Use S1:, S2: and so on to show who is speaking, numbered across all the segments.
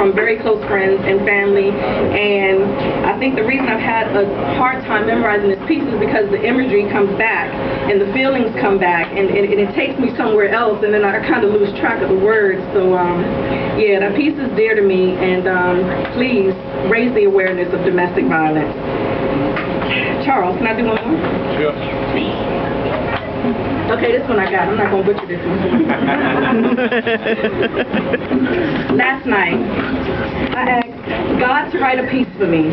S1: from very close friends and family, and I think the reason I've had a hard time memorizing this piece is because the imagery comes back and the feelings come back, and it takes me somewhere else, and then I kind of lose track of the words. So yeah, that piece is dear to me, and please raise the awareness of domestic violence. Charles, can I do one more?
S2: Sure.
S1: Okay, this one I got. I'm not going to butcher this one. Last night, I asked God to write a piece for me,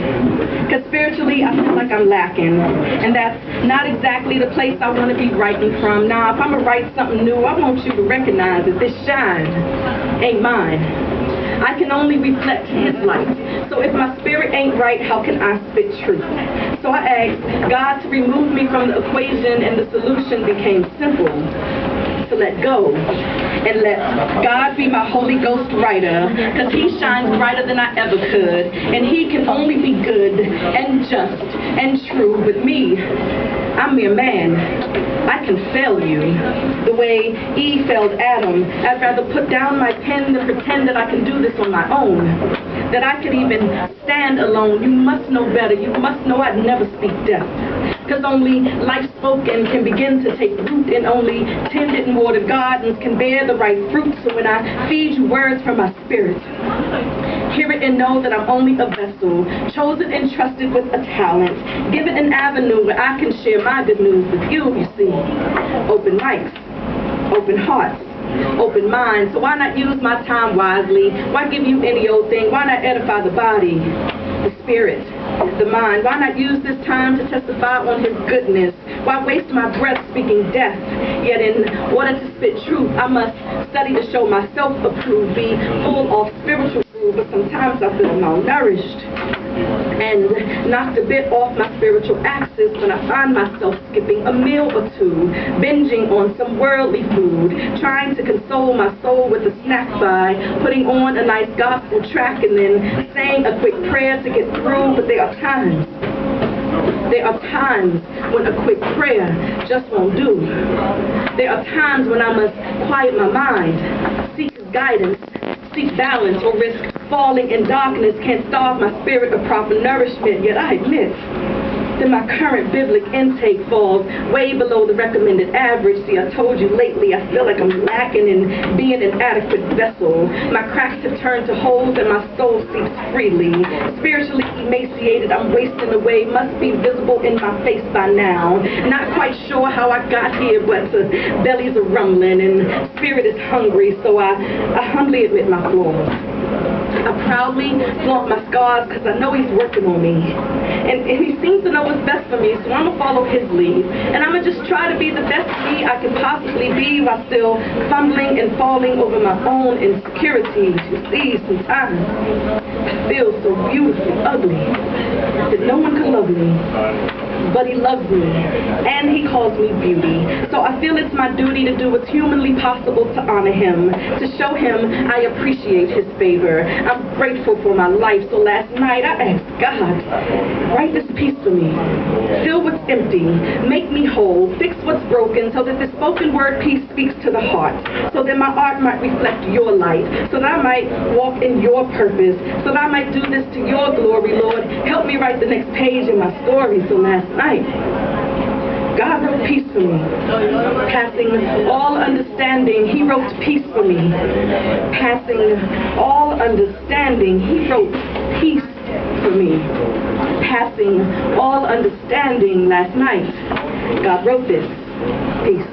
S1: because spiritually I feel like I'm lacking, and that's not exactly the place I want to be writing from. Now, if I'm going to write something new, I want you to recognize that this shine ain't mine. I can only reflect His light. So if my spirit ain't right, how can I spit truth? So I asked God to remove me from the equation, and the solution became simple: to let go and let God be my Holy Ghost writer, because He shines brighter than I ever could, and He can only be good and just and true. With me, I'm mere man. I can fail you the way Eve failed Adam. I'd rather put down my pen than pretend that I can do this on my own, that I could even stand alone. You must know better. You must know I'd never speak death, because only life spoken can begin to take root, and only tended and watered gardens can bear the right fruit. So when I feed you words from my spirit, hear it and know that I'm only a vessel, chosen and trusted with a talent, given an avenue where I can share my good news with you see. Open mics, open hearts, open minds. So why not use my time wisely? Why give you any old thing? Why not edify the body, the spirit, the mind? Why not use this time to testify on His goodness? Why waste my breath speaking death? Yet in order to spit truth, I must study to show myself approved, be full of spiritual food, but sometimes I feel malnourished and knocked a bit off my spiritual axis when I find myself skipping a meal or two, binging on some worldly food, trying to console my soul with a snack by putting on a nice gospel track and then saying a quick prayer to get through. But there are times when a quick prayer just won't do. There are times when I must quiet my mind, seek His guidance, seek balance, or risk falling in darkness. Can't starve my spirit of proper nourishment. Yet I admit that my current biblical intake falls way below the recommended average. See, I told you lately I feel like I'm lacking in being an adequate vessel. My cracks have turned to holes and my soul seeps freely. Spiritually emaciated, I'm wasting away, must be visible in my face by now. Not quite sure how I got here, but bellies are rumbling and spirit is hungry, so I humbly admit my flaws. I proudly flaunt my scars because I know He's working on me. And He seems to know what's best for me, so I'm going to follow His lead. And I'm going to just try to be the best me I can possibly be while still fumbling and falling over my own insecurities. You see, sometimes I feel so beautifully ugly that no one can love me. But He loves me, and He calls me beauty. So I feel it's my duty to do what's humanly possible to honor Him, to show Him I appreciate His favor. I'm grateful for my life. So last night I asked God, write this piece for me. Fill what's empty, make me whole, fix what's broken, so that this spoken word piece speaks to the heart, so that my art might reflect Your light, so that I might walk in Your purpose, so that I might do this to Your glory, Lord. Help me write the next page in my story. So last night, God wrote peace for me. Passing all understanding, He wrote peace for me. Passing all understanding, He wrote peace for me. Passing all understanding last night, God wrote this. Peace.